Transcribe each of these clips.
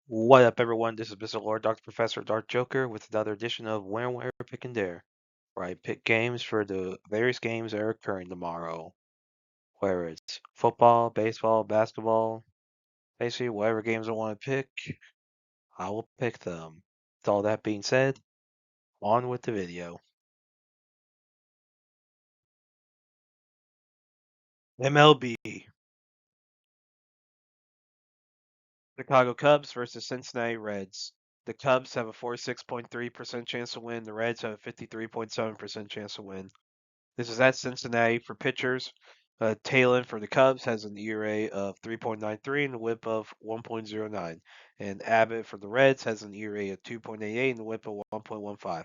What up, everyone? This is Mr. Lord, Dr. Professor, Dark Joker, with another edition of Where, Pick, and Dare, where I pick games for the various games that are occurring tomorrow. Whether it's football, baseball, basketball, basically whatever games I want to pick, I will pick them. With all that being said, on with the video. MLB. Chicago Cubs versus Cincinnati Reds. The Cubs have a 46.3% chance to win. The Reds have a 53.7% chance to win. This is at Cincinnati for pitchers. Talon for the Cubs has an ERA of 3.93 and a WHIP of 1.09. And Abbott for the Reds has an ERA of 2.88 and a WHIP of 1.15.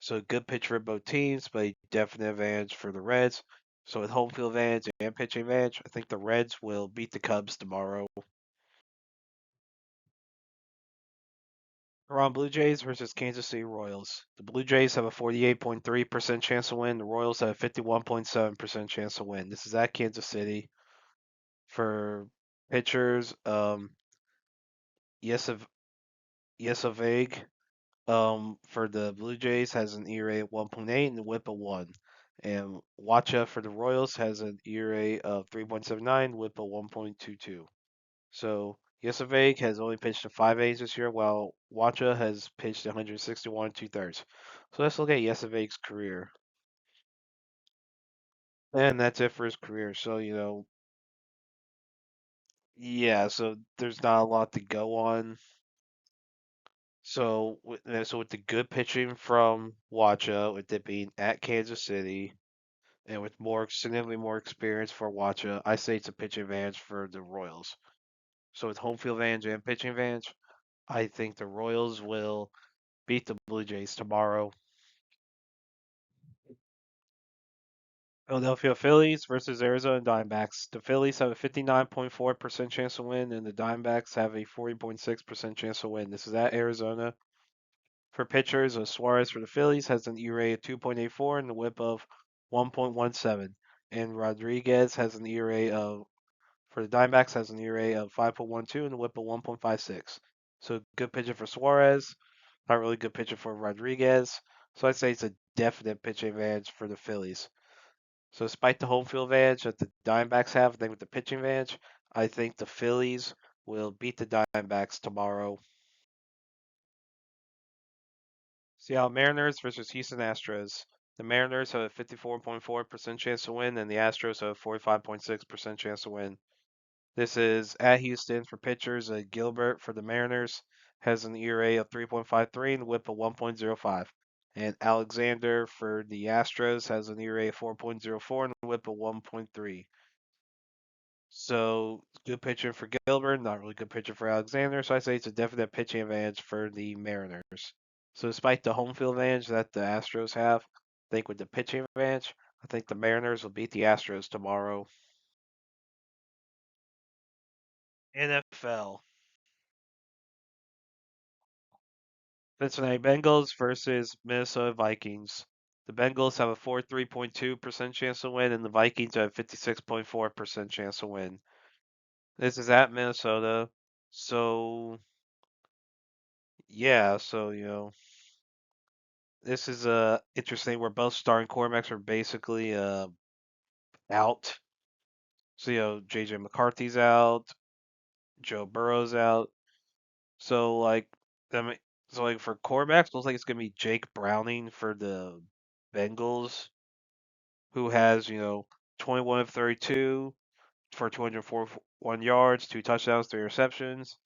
So a good pitch for both teams, but a definite advantage for the Reds. So with home field advantage and pitching advantage, I think the Reds will beat the Cubs tomorrow. Toronto Blue Jays versus Kansas City Royals. The Blue Jays have a 48.3% chance to win. The Royals have a 51.7% chance to win. This is at Kansas City. For pitchers, Yesav Yesavage for the Blue Jays has an ERA of 1.8 and a WHIP of 1. And Wacha for the Royals has an ERA of 3.79, WHIP of 1.22. So Yesavage has only pitched to 5 innings this year, while Wacha has pitched 161 and two-thirds. So let's look at Yesavage's career. And that's it for his career. So, yeah, so there's not a lot to go on. So with the good pitching from Wacha, with it being at Kansas City, and with significantly more experience for Wacha, I say it's a pitching advantage for the Royals. So with home field advantage and pitching advantage, I think the Royals will beat the Blue Jays tomorrow. Philadelphia Phillies versus Arizona Diamondbacks. The Phillies have a 59.4% chance to win, and the Diamondbacks have a 40.6% chance to win. This is at Arizona. For pitchers, Suarez for the Phillies has an ERA of 2.84 and a WHIP of 1.17, and Rodriguez has an ERA of for the Diamondbacks has an ERA of 5.12 and a WHIP of 1.56. So good pitcher for Suarez, not really good pitcher for Rodriguez. So I'd say it's a definite pitching advantage for the Phillies. So despite the home field advantage that the Diamondbacks have, I think with the pitching advantage, I think the Phillies will beat the Diamondbacks tomorrow. Seattle Mariners versus Houston Astros. The Mariners have a 54.4% chance to win, and the Astros have a 45.6% chance to win. This is at Houston for pitchers. Gilbert for the Mariners has an ERA of 3.53 and a WHIP of 1.05. And Alexander for the Astros has an ERA of 4.04 and a WHIP of 1.3. So good pitcher for Gilbert, not really good pitcher for Alexander. So I say it's a definite pitching advantage for the Mariners. So despite the home field advantage that the Astros have, I think with the pitching advantage, I think the Mariners will beat the Astros tomorrow. NFL. Cincinnati Bengals versus Minnesota Vikings. The Bengals have a 43.2% chance to win, and the Vikings have a 56.4% chance to win. This is at Minnesota. So, yeah, this is interesting where both starting quarterbacks are basically out. So, JJ McCarthy's out, Joe Burrow's out. So I mean, for quarterbacks, looks like it's gonna be Jake Browning for the Bengals, who has 21 of 32 for 241 yards, 2 touchdowns, 3 receptions.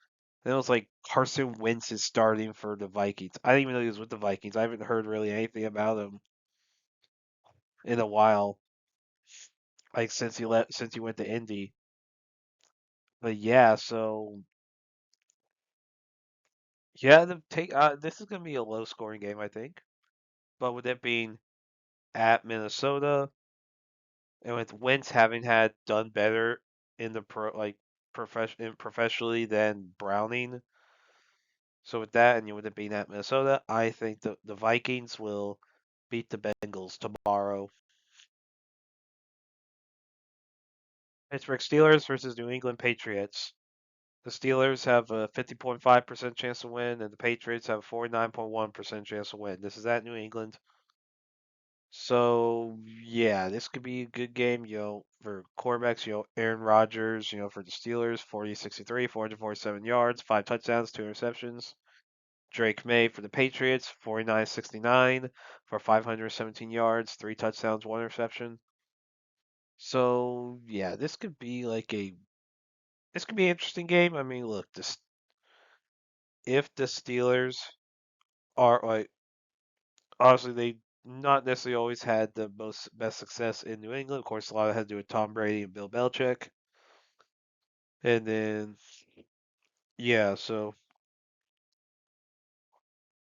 Then it was like Carson Wentz is starting for the Vikings. I didn't even know he was with the Vikings. I haven't heard really anything about him in a while, like since he went to Indy. But yeah, so yeah, the take this is gonna be a low scoring game, I think. But with it being at Minnesota, and with Wentz having had done better in the professionally than Browning, so with that and with it being at Minnesota, I think the Vikings will beat the Bengals tomorrow. Pittsburgh Steelers versus New England Patriots. The Steelers have a 50.5% chance to win, and the Patriots have a 49.1% chance to win. This is at New England. So yeah, this could be a good game, for quarterbacks, Aaron Rodgers, for the Steelers, 40-63, 447 yards, 5 touchdowns, 2 interceptions. Drake May for the Patriots, 49-69 for 517 yards, 3 touchdowns, 1 interception. So yeah, this could be an interesting game. I mean, look, if the Steelers are like obviously they not necessarily always had the best success in New England. Of course, a lot of it had to do with Tom Brady and Bill Belichick. And then yeah, so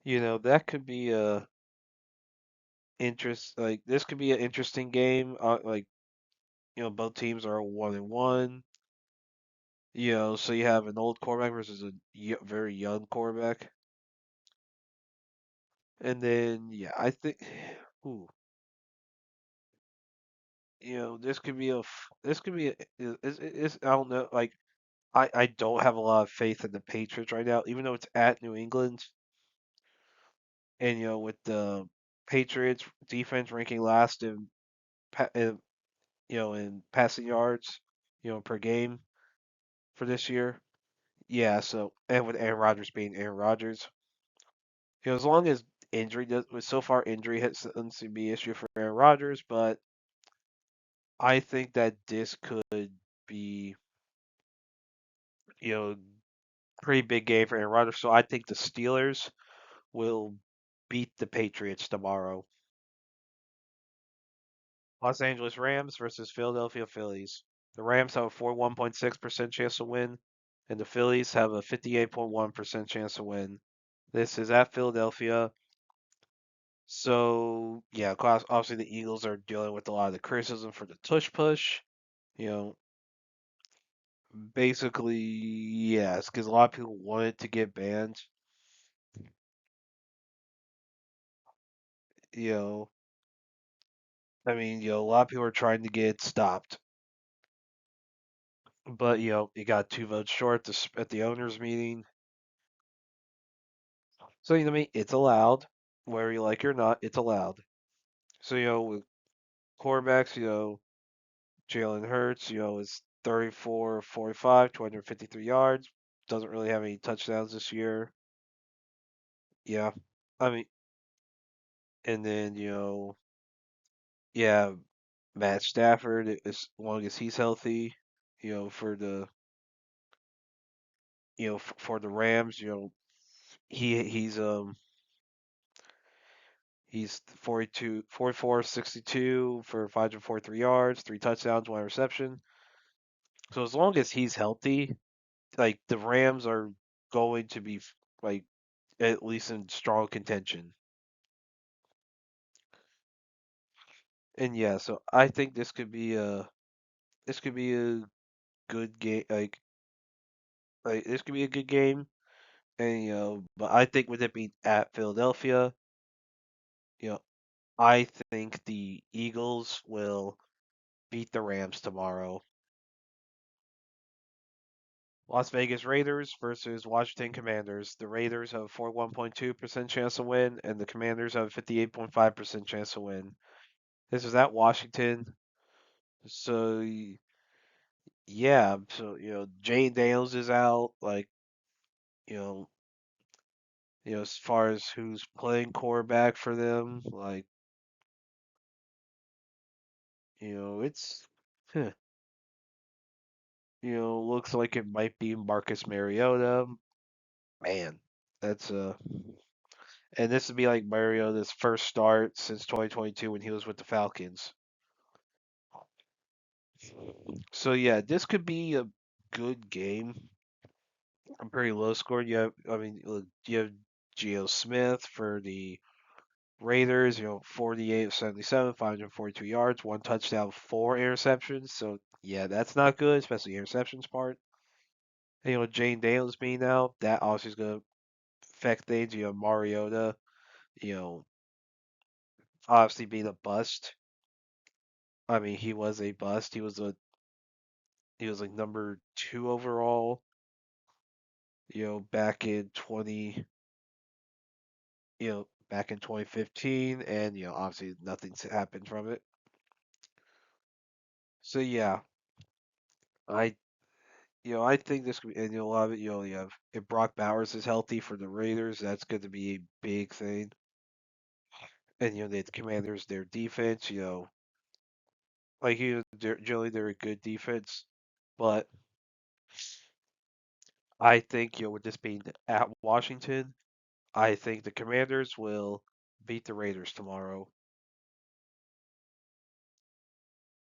that could be a this could be an interesting game. Both teams are 1-1. So you have an old quarterback versus a very young quarterback. And then yeah, I think ooh, this could be this could be I don't know, like I don't have a lot of faith in the Patriots right now, even though it's at New England. And with the Patriots defense ranking last in passing yards, per game for this year. Yeah, so and with Aaron Rodgers being Aaron Rodgers, as long as so far injury doesn't seem to be an issue for Aaron Rodgers, but I think that this could be you know pretty big game for Aaron Rodgers. So I think the Steelers will beat the Patriots tomorrow. Los Angeles Rams versus Philadelphia Phillies. The Rams have a 41.6% chance to win, and the Phillies have a 58.1% chance to win. This is at Philadelphia. So, yeah, obviously the Eagles are dealing with a lot of the criticism for the tush push. You know, basically, yes, because a lot of people wanted to get banned. You know, I mean, a lot of people are trying to get it stopped. But, it got 2 votes short at the owners' meeting. So, I mean, it's allowed, whether you like it or not, it's allowed. So, with quarterbacks, Jalen Hurts, is 34 45, 253 yards. Doesn't really have any touchdowns this year. Yeah. I mean, and then, yeah, Matt Stafford, as long as he's healthy, for for the Rams, he's 44-62 for 543 yards, 3 touchdowns, 1 reception. So as long as he's healthy, like the Rams are going to be like at least in strong contention. And yeah, so I think this could be a good game. Like this could be a good game. And but I think with it being at Philadelphia, you know, I think the Eagles will beat the Rams tomorrow. Las Vegas Raiders versus Washington Commanders. The Raiders have a 41.2% chance to win, and the Commanders have a 58.5% chance to win. This is at Washington. So yeah, so Jane Daniels is out. Like you know, as far as who's playing quarterback for them, like it's huh, looks like it might be Marcus Mariota. Man, that's and this would be like Mariota's first start since 2022 when he was with the Falcons. So yeah, this could be a good game. I'm pretty low scored. I mean, look, you have Geo Smith for the Raiders. 48 of 77, 542 yards, 1 touchdown, 4 interceptions. So yeah, that's not good, especially interceptions part. And, Jane Daniels being out, that obviously is going to affect things. Mariota, you know, obviously being a bust. I mean, he was a bust. He was like number 2 overall. back in 2015, and obviously nothing's happened from it. So yeah, I I think this could be, and you'll love it. You have if Brock Bowers is healthy for the Raiders, that's going to be a big thing. And the Commanders, their defense, like generally they're a good defense, but I think with this being at Washington, I think the Commanders will beat the Raiders tomorrow.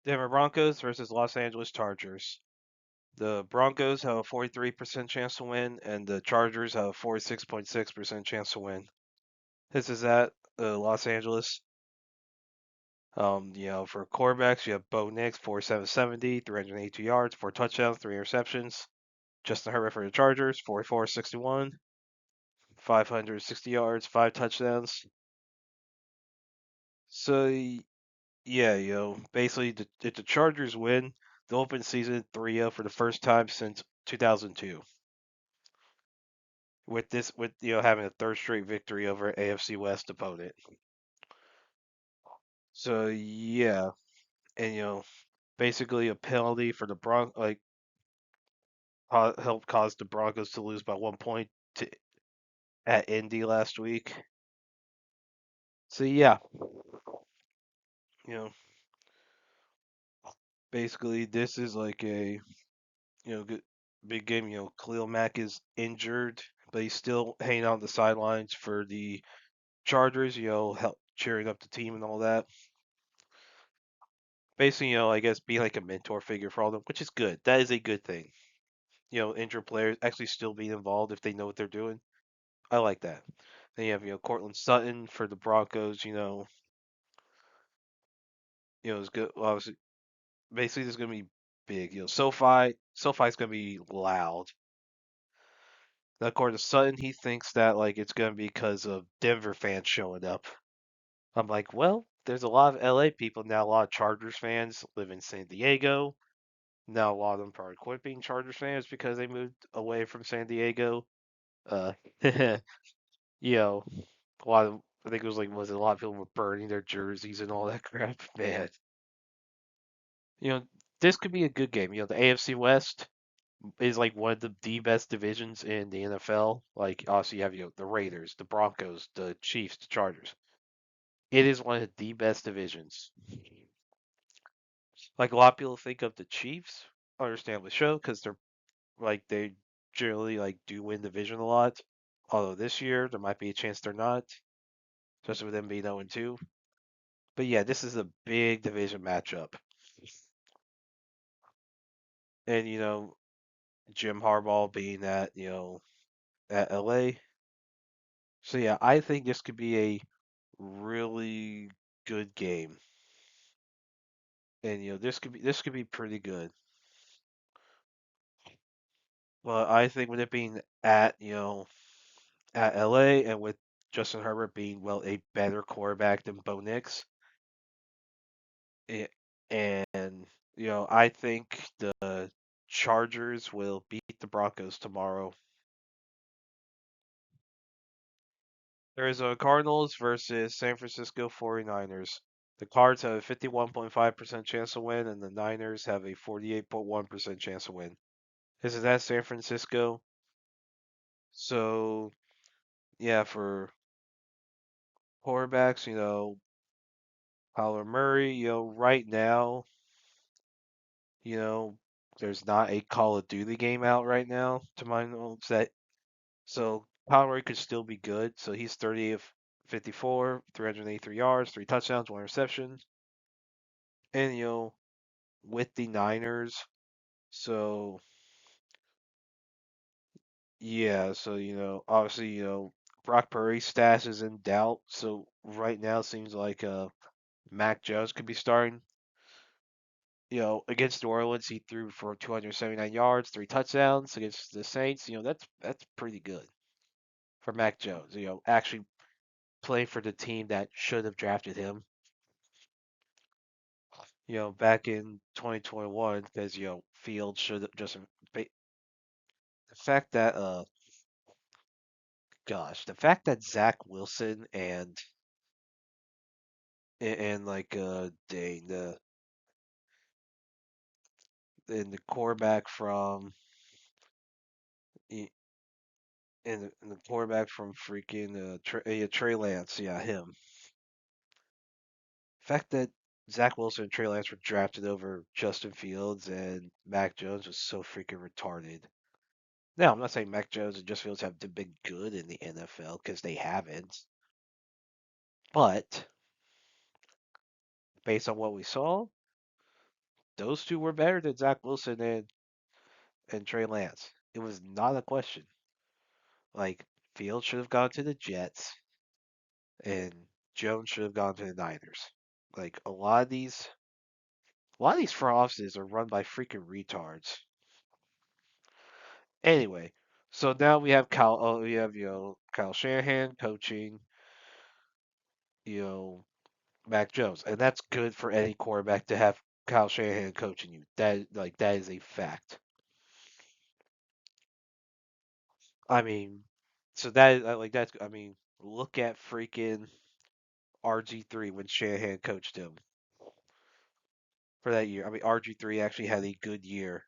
Denver Broncos versus Los Angeles Chargers. The Broncos have a 43% chance to win, and the Chargers have a 46.6% chance to win. This is at Los Angeles. For quarterbacks, you have Bo Nix, 4,770, 382 yards, 4 touchdowns, 3 interceptions. Justin Herbert for the Chargers, 4461, 560 yards, 5 touchdowns. So yeah, basically if the Chargers win, they'll open season 3-0 for the first time since 2002. With having a third straight victory over an AFC West opponent. So yeah, and basically a penalty for the helped cause the Broncos to lose by 1 point at Indy last week. So yeah, you know, basically this is like a good big game. Khalil Mack is injured, but he's still hanging on the sidelines for the Chargers. Help cheering up the team and all that. Basically, I guess being like a mentor figure for all of them, which is good. That is a good thing. Injured players actually still being involved if they know what they're doing. I like that. Then you have Cortland Sutton for the Broncos. It's good. Well, obviously, basically, this is gonna be big. SoFi's gonna be loud. Now, according to Sutton, he thinks that like it's gonna be because of Denver fans showing up. I'm like, well, there's a lot of LA people now. A lot of Chargers fans live in San Diego. Now, a lot of them probably quit being Chargers fans because they moved away from San Diego. Uh, you know, a lot of I think it was a lot of people were burning their jerseys and all that crap. Man, you know, this could be a good game. The AFC West is like one of the best divisions in the NFL. Like, obviously, you have the Raiders, the Broncos, the Chiefs, the Chargers. It is one of the best divisions. Like a lot of people think of the Chiefs, understandably so, because they generally like do win division a lot. Although this year there might be a chance they're not, especially with them being 0-2. But yeah, this is a big division matchup. And Jim Harbaugh being at LA. So yeah, I think this could be a really good game. And this could be pretty good. Well, I think with it being at LA and with Justin Herbert being a better quarterback than Bo Nix, eh, and I think the Chargers will beat the Broncos tomorrow. There's a Cardinals versus San Francisco 49ers. The Cards have a 51.5% chance to win, and the Niners have a 48.1% chance to win. This is at San Francisco. So, yeah, for quarterbacks, Kyler Murray, right now, you know, there's not a Call of Duty game out right now, to my knowledge. So Kyler Murray could still be good. So he's 30 of 54, 383 yards, 3 touchdowns, 1 interception. And, with the Niners, so yeah, so obviously, Brock Purdy's status is in doubt. So right now, it seems like Mac Jones could be starting. Against New Orleans, he threw for 279 yards, 3 touchdowns. Against the Saints, that's pretty good for Mac Jones. Actually playing for the team that should have drafted him. Back in 2021, because Fields should have just the fact that gosh, the fact that Zach Wilson and like dang the quarterback from y- and the quarterback from freaking Trey Lance, yeah, him. The fact that Zach Wilson and Trey Lance were drafted over Justin Fields and Mac Jones was so freaking retarded. Now, I'm not saying Mac Jones and Justin Fields have been good in the NFL because they haven't, but based on what we saw, those two were better than Zach Wilson and Trey Lance. It was not a question. Like Fields should have gone to the Jets, and Jones should have gone to the Niners. Like a lot of these front offices are run by freaking retards. Anyway, so now we have Kyle Shanahan coaching you know Mac Jones, and that's good for any quarterback to have Kyle Shanahan coaching you. That is a fact. I mean, so that like that's I mean, look at freaking RG3 when Shanahan coached him for that year. I mean, RG3 actually had a good year.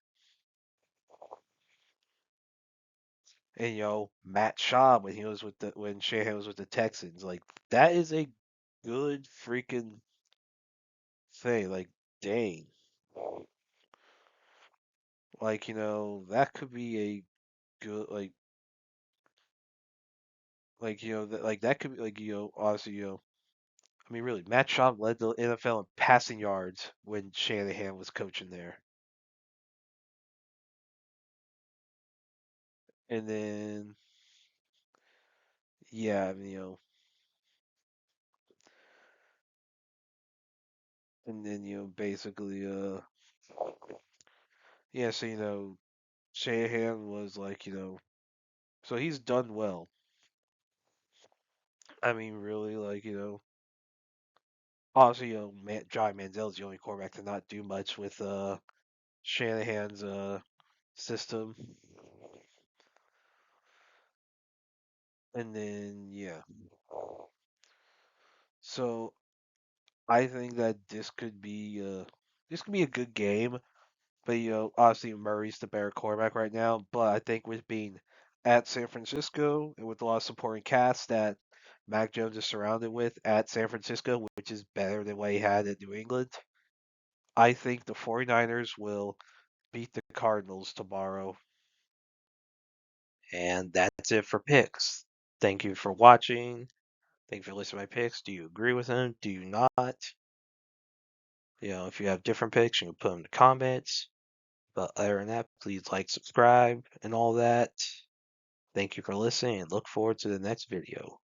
And Matt Schaub when Shanahan was with the Texans, like that is a good freaking thing. Like, dang, like that could be a good that could be honestly I mean really Matt Schaub led the NFL in passing yards when Shanahan was coaching there, and then yeah, I mean, and then basically yeah, so Shanahan was like so he's done well. I mean really like obviously Johnny Manziel's the only quarterback to not do much with Shanahan's system, and then yeah, so I think that this could be a good game. But obviously Murray's the better quarterback right now. But I think with being at San Francisco and with a lot of supporting cast that Mac Jones is surrounded with at San Francisco, which is better than what he had at New England, I think the 49ers will beat the Cardinals tomorrow. And that's it for picks. Thank you for watching. Thank you for listening to my picks. Do you agree with them? Do you not? If you have different picks, you can put them in the comments. But other than that, please like, subscribe, and all that. Thank you for listening and look forward to the next video.